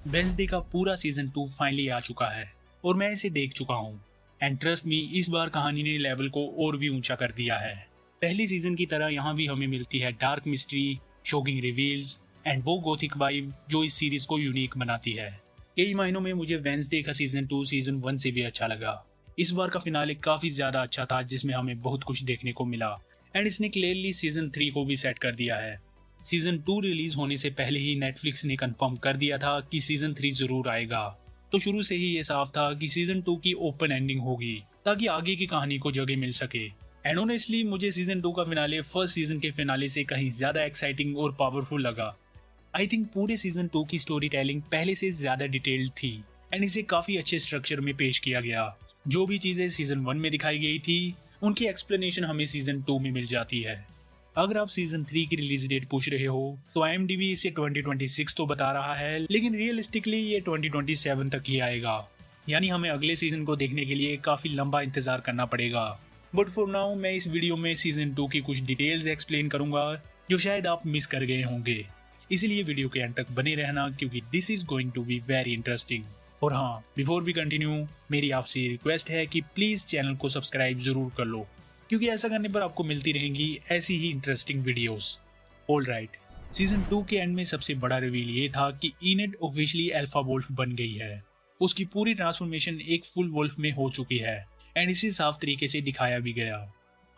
Wednesday का पूरा season 2 finally आ चुका है और मैं इसे देख चुका हूँ। एंड ट्रस्ट मी, इस बार कहानी ने लेवल को और भी ऊंचा कर दिया है। पहली सीजन की तरह यहाँ भी हमें मिलती है dark mystery, shocking reveals and वो गोथिक वाइब जो इस सीरीज को यूनिक बनाती है। कई महीनों में मुझे वेंसडे का सीजन 2 सीजन 1 से भी अच्छा लगा। इस बार का फिनाले काफी ज्यादा अच्छा था जिसमें हमें बहुत कुछ देखने को मिला एंड इसने क्लियरली सीजन 3 को भी सेट कर दिया है। सीजन 2 रिलीज होने से पहले ही नेटफ्लिक्स ने कंफर्म कर दिया था कि सीजन 3 जरूर आएगा। तो शुरू से ही ये साफ था कि सीजन 2 की ओपन एंडिंग होगी ताकि आगे की कहानी को जगह मिल सके। एंड ऑनेस्टली मुझे सीजन 2 का फिनाले फर्स्ट सीजन के फिनाले से कहीं ज्यादा एक्साइटिंग और पावरफुल लगा। आई थिंक पूरे सीजन 2 की स्टोरी टेलिंग पहले से ज्यादा डिटेल्ड थी एंड इसे काफी अच्छे स्ट्रक्चर में पेश किया गया। जो भी चीजें सीजन 1 में दिखाई गई थी उनकी एक्सप्लेनेशन हमें सीजन 2 में मिल जाती है। अगर आप सीजन 3 की रिलीज डेट पूछ रहे हो तो IMDb इसे 2026 तो बता रहा है, लेकिन रियलिस्टिकली ये 2027 तक ही आएगा। यानी हमें अगले सीजन को देखने के लिए काफी लंबा इंतजार करना पड़ेगा। बट फॉर नाउ मैं इस वीडियो में सीजन 2 की कुछ डिटेल्स एक्सप्लेन करूंगा जो शायद आप मिस कर गए होंगे। इसीलिए वीडियो के एंड तक बने रहना क्योंकि this is going to be very interesting. और हाँ, बिफोर वी कंटिन्यू मेरी आपसे रिक्वेस्ट है कि प्लीज चैनल को सब्सक्राइब जरूर कर लो क्योंकि ऐसा करने पर आपको मिलती रहेंगी ऐसी ही इंटरेस्टिंग वीडियोस। ऑलराइट, सीजन 2 के एंड में सबसे बड़ा रिवील ये था कि इनेड ऑफिशियली अल्फा वोल्फ बन गई है। उसकी पूरी ट्रांसफॉर्मेशन एक फुल वोल्फ में हो चुकी है एंड इसे साफ तरीके से दिखाया भी गया।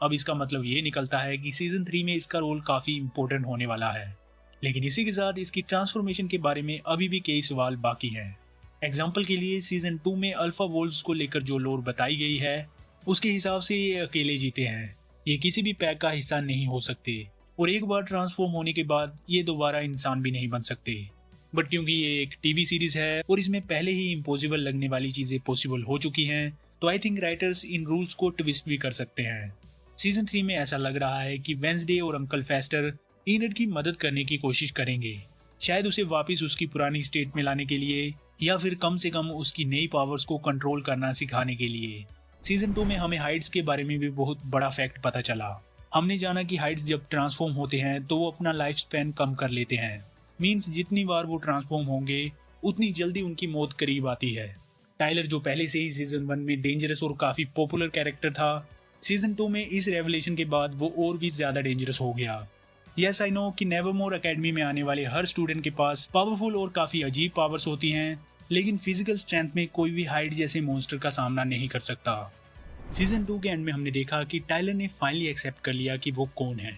अब इसका मतलब ये निकलता है कि सीजन 3 में इसका रोल काफी इंपॉर्टेंट होने वाला है। लेकिन इसी के साथ इसकी ट्रांसफॉर्मेशन के बारे में अभी भी कई सवाल बाकी हैं। एग्जाम्पल के लिए सीजन 2 में अल्फा वोल्फ्स को लेकर जो लोर बताई गई है उसके हिसाब से ये अकेले जीते हैं। ये किसी भी पैक का हिस्सा नहीं हो सकते और एक बार ट्रांसफॉर्म होने के बाद ये दोबारा इंसान भी नहीं बन सकते। बट क्योंकि ये एक टीवी सीरीज है और इसमें पहले ही इम्पॉसिबल लगने वाली चीजें पॉसिबल हो चुकी हैं, तो I think writers in rules को ट्विस्ट भी कर सकते हैं। सीजन 3 में ऐसा लग रहा है कि वेंसडे और अंकल फेस्टर इनेड की मदद करने की कोशिश करेंगे, शायद उसे वापस उसकी पुरानी स्टेट में लाने के लिए या फिर कम से कम उसकी नई पावर्स को कंट्रोल करना सिखाने के लिए। सीजन 2 में हमें हाइड्स के बारे में भी बहुत बड़ा फैक्ट पता चला। हमने जाना कि हाइड्स जब ट्रांसफॉर्म होते हैं तो वो अपना लाइफ स्पैन कम कर लेते हैं। मींस जितनी बार वो ट्रांसफॉर्म होंगे उतनी जल्दी उनकी मौत करीब आती है। टाइलर जो पहले से ही सीजन 1 में डेंजरस और काफी पॉपुलर कैरेक्टर था, सीजन 2 में इस रेवलेशन के बाद वो और भी ज्यादा डेंजरस हो गया। यस आई नो कि नेवरमोर एकेडमी में आने वाले हर स्टूडेंट के पास पावरफुल और काफी अजीब पावर्स होती हैं, लेकिन फिजिकल स्ट्रेंथ में कोई भी हाइड जैसे मॉन्स्टर का सामना नहीं कर सकता। सीजन 2 के एंड में हमने देखा कि टाइलर ने फाइनली एक्सेप्ट कर लिया कि वो कौन है।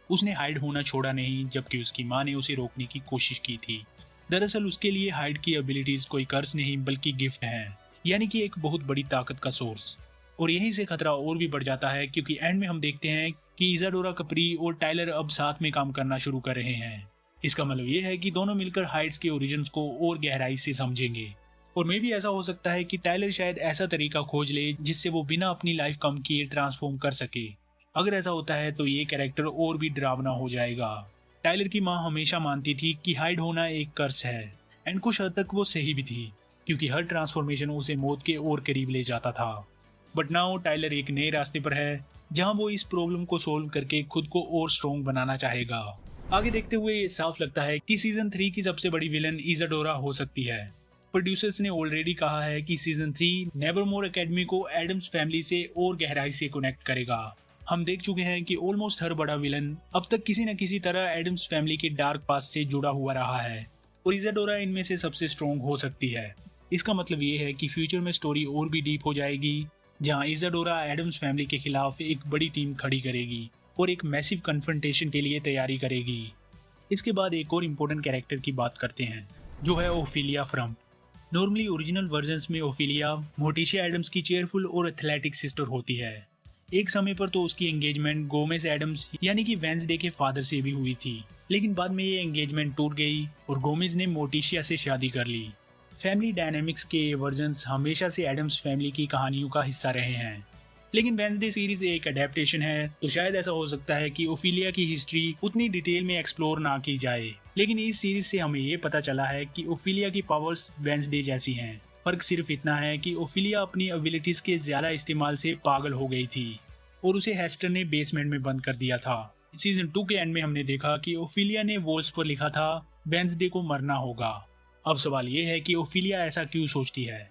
उसने हाइड होना छोड़ा नहीं, जबकि उसकी माँ ने उसे रोकने की कोशिश की थी। दरअसल उसके लिए हाइड की एबिलिटीज कोई कर्स नहीं बल्कि गिफ्ट हैं, यानी कि एक बहुत बड़ी ताकत का सोर्स। और यहीं से खतरा और भी बढ़ जाता है क्योंकि एंड में हम देखते हैं कि इजाडोरा कपरी और टाइलर अब साथ में काम करना शुरू कर रहे हैं। इसका मतलब ये है कि दोनों मिलकर हाइड्स के ओरिजिन्स को और गहराई से समझेंगे। और मे भी ऐसा हो सकता है कि टाइलर शायद ऐसा तरीका खोज ले जिससे वो बिना अपनी लाइफ कम किए ट्रांसफॉर्म कर सके। अगर ऐसा होता है तो ये कैरेक्टर और भी डरावना हो जाएगा। टाइलर की माँ हमेशा मानती थी कि हाइड होना एक कर्स है एंड कुछ हद तक वो सही भी थी क्योंकि हर ट्रांसफॉर्मेशन उसे मौत के और करीब ले जाता था। बट नाउ टाइलर एक नए रास्ते पर है जहाँ वो इस प्रॉब्लम को सोल्व करके खुद को और स्ट्रॉन्ग बनाना चाहेगा। आगे देखते हुए ये साफ लगता है कि सीजन 3 की सबसे बड़ी विलन इजाडोरा हो सकती है। प्रोड्यूसर्स ने ऑलरेडी कहा है कि सीजन 3 नेवरमोर एकेडमी को एडम्स फैमिली से और गहराई से कनेक्ट करेगा। हम देख चुके हैं कि ऑलमोस्ट हर बड़ा विलन अब तक किसी न किसी तरह एडम्स फैमिली के डार्क पास्ट से जुड़ा हुआ रहा है और इजाडोरा इनमें से सबसे स्ट्रॉन्ग हो सकती है। इसका मतलब ये है कि फ्यूचर में स्टोरी और भी डीप हो जाएगी जहाँ इजाडोरा एडम्स फैमिली के खिलाफ एक बड़ी टीम खड़ी करेगी और एक मैसिव कन्फ्रंटेशन के लिए तैयारी करेगी। इसके बाद एक और इम्पोर्टेंट कैरेक्टर की बात करते हैं जो है ओफिलिया फ्रम्प। नॉर्मली ओरिजिनल वर्जन्स में ओफिलिया मोर्टिशिया एडम्स की चेयरफुल और एथलेटिक सिस्टर होती है। एक समय पर तो उसकी एंगेजमेंट गोमेज एडम्स यानी कि वेंसडे के फादर से भी हुई थी, लेकिन बाद में ये एंगेजमेंट टूट गई और गोमेज ने मोर्टिशिया से शादी कर ली। फैमिली डायनेमिक्स के वर्जन्स हमेशा से एडम्स फैमिली की कहानियों का हिस्सा रहे हैं, लेकिन वेंसडे सीरीज एक अडेप्टेशन है तो शायद ऐसा हो सकता है कि ओफिलिया की हिस्ट्री उतनी डिटेल में एक्सप्लोर ना की जाए। लेकिन इस सीरीज से हमें ये पता चला है कि ओफिलिया की पावर्स वेंसडे जैसी हैं। फर्क सिर्फ इतना है कि ओफिलिया अपनी एबिलिटीज के ज्यादा इस्तेमाल से पागल हो गई थी और उसे हेस्टर ने बेसमेंट में बंद कर दिया था। सीजन 2 के एंड में हमने देखा कि ओफिलिया ने वॉल्स पर लिखा था वेंसडे को मरना होगा। अब सवाल ये है कि ओफिलिया ऐसा क्यों सोचती है?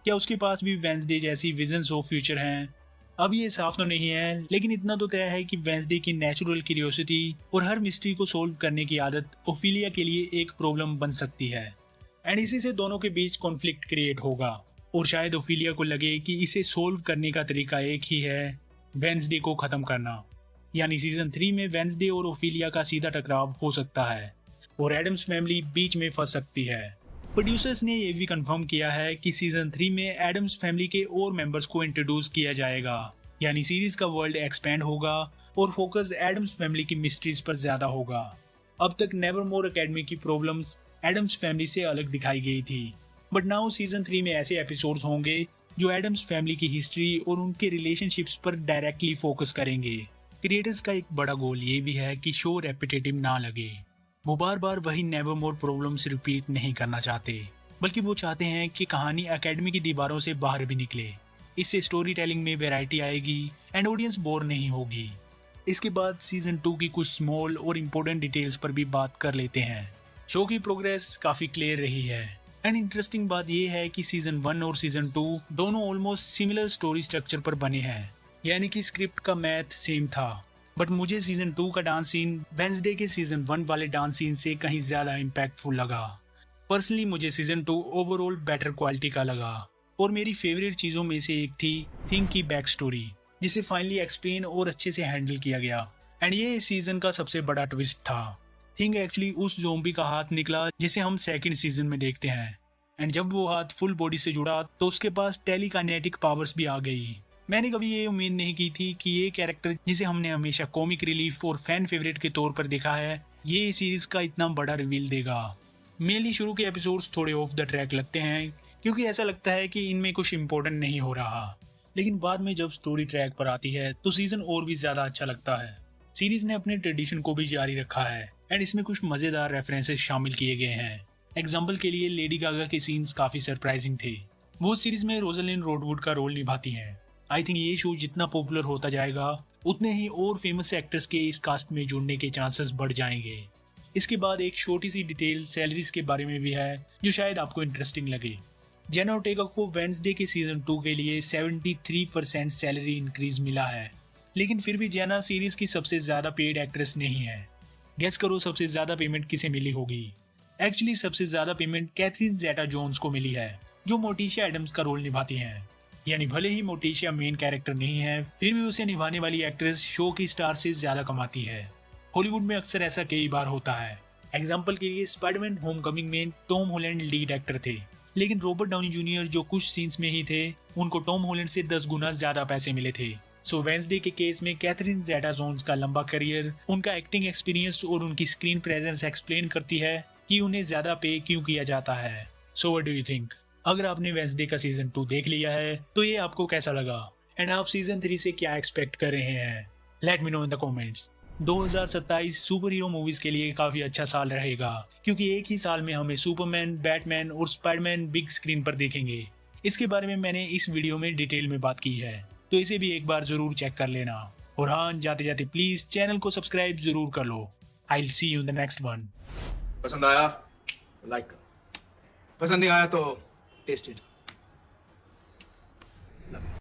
क्या उसके पास भी वेंसडे जैसी विजन्स ऑफ फ्यूचर हैं? अब ये साफ तो नहीं है, लेकिन इतना तो तय है कि वेंसडे की नेचुरल क्यूरियोसिटी और हर मिस्ट्री को सोल्व करने की आदत ओफिलिया के लिए एक प्रॉब्लम बन सकती है, एंड इसी से दोनों के बीच कॉन्फ्लिक्ट क्रिएट होगा। और शायद ओफिलिया को लगे कि इसे सोल्व करने का तरीका एक ही है, वेंसडे को खत्म करना। यानी सीजन 3 में वेंसडे और ओफिलिया का सीधा टकराव हो सकता है और एडम्स फैमिली बीच में फंस सकती है। प्रोड्यूसर्स ने यह भी कंफर्म किया है कि सीजन 3 में एडम्स फैमिली के और मेंबर्स को इंट्रोड्यूस किया जाएगा, यानी सीरीज का वर्ल्ड एक्सपेंड होगा और फोकस एडम्स फैमिली की मिस्ट्रीज पर ज्यादा होगा। अब तक नेवरमोर एकेडमी की प्रॉब्लम्स एडम्स फैमिली से अलग दिखाई गई थी, बट नाउ सीजन 3 में ऐसे एपिसोड्स होंगे जो एडम्स फैमिली की हिस्ट्री और उनके रिलेशनशिप्स पर डायरेक्टली फोकस करेंगे। क्रिएटर्स का एक बड़ा गोल ये भी है कि शो रेपिटेटिव ना लगे। वो बार बार वही नेवरमोर प्रॉब्लम्स रिपीट नहीं करना चाहते, बल्कि वो चाहते हैं कि कहानी एकेडमी की दीवारों से बाहर भी निकले। इससे स्टोरी टेलिंग में वैरायटी आएगी एंड ऑडियंस बोर नहीं होगी। इसके बाद सीजन 2 की कुछ स्मॉल और इम्पोर्टेंट डिटेल्स पर भी बात कर लेते हैं। शो की प्रोग्रेस काफी क्लियर रही है एंड इंटरेस्टिंग बात यह है कि सीजन 1 और सीजन 2 दोनों ऑलमोस्ट सिमिलर स्टोरी स्ट्रक्चर पर बने हैं, यानी कि स्क्रिप्ट का मैथ सेम था। बट मुझे सीजन 2 का डांस सीन वेंसडे के सीजन 1 वाले डांस सीन से कहीं ज्यादा इम्पैक्टफुल लगा। पर्सनली मुझे सीजन 2 ओवरऑल बेटर क्वालिटी का लगा और मेरी फेवरेट चीजों में से एक थी थिंग की बैक स्टोरी, जिसे फाइनली एक्सप्लेन और अच्छे से हैंडल किया गया। एंड ये इस सीजन का सबसे बड़ा ट्विस्ट था। थिंग एक्चुअली उस ज़ोंबी का हाथ निकला जिसे हम सेकंड सीजन में देखते हैं, एंड जब वो हाथ फुल बॉडी से जुड़ा तो उसके पास टेलीकाइनेटिक पावर्स भी आ गई। मैंने कभी ये उम्मीद नहीं की थी कि ये कैरेक्टर जिसे हमने हमेशा कॉमिक रिलीफ और फैन फेवरेट के तौर पर देखा है, ये सीरीज का इतना बड़ा रिवील देगा। मेनली शुरू के एपिसोड्स थोड़े ऑफ द ट्रैक लगते हैं क्योंकि ऐसा लगता है कि इनमें कुछ इंपॉर्टेंट नहीं हो रहा, लेकिन बाद में जब स्टोरी ट्रैक पर आती है तो सीजन और भी ज्यादा अच्छा लगता है। सीरीज ने अपने ट्रेडिशन को भी जारी रखा है एंड इसमें कुछ मजेदार रेफरेंसेस शामिल किए गए हैं। एग्जाम्पल के लिए लेडी गागा के सीन्स काफी सरप्राइजिंग थे। वो सीरीज में रोजलिन रोडवुड का रोल निभाती हैं। आई थिंक ये शो जितना पॉपुलर होता जाएगा उतने ही और फेमस एक्टर्स के इस कास्ट में जुड़ने के चांसेस बढ़ जाएंगे। इसके बाद एक छोटी सी डिटेल सैलरीज के बारे में भी है जो शायद आपको इंटरेस्टिंग लगे। जेना ओर्टेगा को वेंसडे के सीजन 2 के लिए 73% सैलरी इंक्रीज मिला है, लेकिन फिर भी जेना सीरीज की सबसे ज्यादा पेड एक्ट्रेस नहीं है। गेस करो सबसे ज्यादा पेमेंट किसे मिली होगी? एक्चुअली सबसे ज्यादा पेमेंट कैथरीन ज़ेटा जोन्स को मिली है, जो मोटिशिया एडम्स का रोल निभाती हैं। यानी भले ही मोटिशिया मेन कैरेक्टर नहीं है, फिर भी उसे निभाने वाली एक्ट्रेस शो की स्टार से ज्यादा कमाती है। हॉलीवुड में अक्सर ऐसा कई बार होता है। एग्जाम्पल के लिए स्पाइडरमैन होमकमिंग में टॉम हॉलैंड लीड एक्टर थे, लेकिन रॉबर्ट डाउनी जूनियर जो कुछ सीन्स में ही थे, उनको टॉम हॉलैंड से 10 गुना ज्यादा पैसे मिले थे। सो वेंसडे के केस में कैथरीन ज़ेटा जोन्स का लंबा करियर, उनका एक्टिंग एक्सपीरियंस और उनकी स्क्रीन प्रेजेंस एक्सप्लेन करती है कि उन्हें ज्यादा पे क्यों किया जाता है। So what do you think? अगर आपने वेंसडे का सीजन 2 देख लिया है तो ये आपको कैसा लगा एंड आप सीजन 3 से क्या एक्सपेक्ट कर रहे हैं? Let me know in the comments. 2027 super hero movies के लिए काफी अच्छा साल रहेगा क्योंकि एक ही साल में हमें सुपरमैन, बैटमैन और स्पाइडरमैन बिग स्क्रीन पर देखेंगे। इसके बारे में मैंने इस वीडियो में डिटेल में बात की है, तो इसे भी एक बार जरूर चेक कर लेना। और हाँ, जाते जाते प्लीज चैनल को सब्सक्राइब जरूर कर लो। I will see you in the next one. पसंद आया लाइक करो, पसंद नहीं आया तो टेस्ट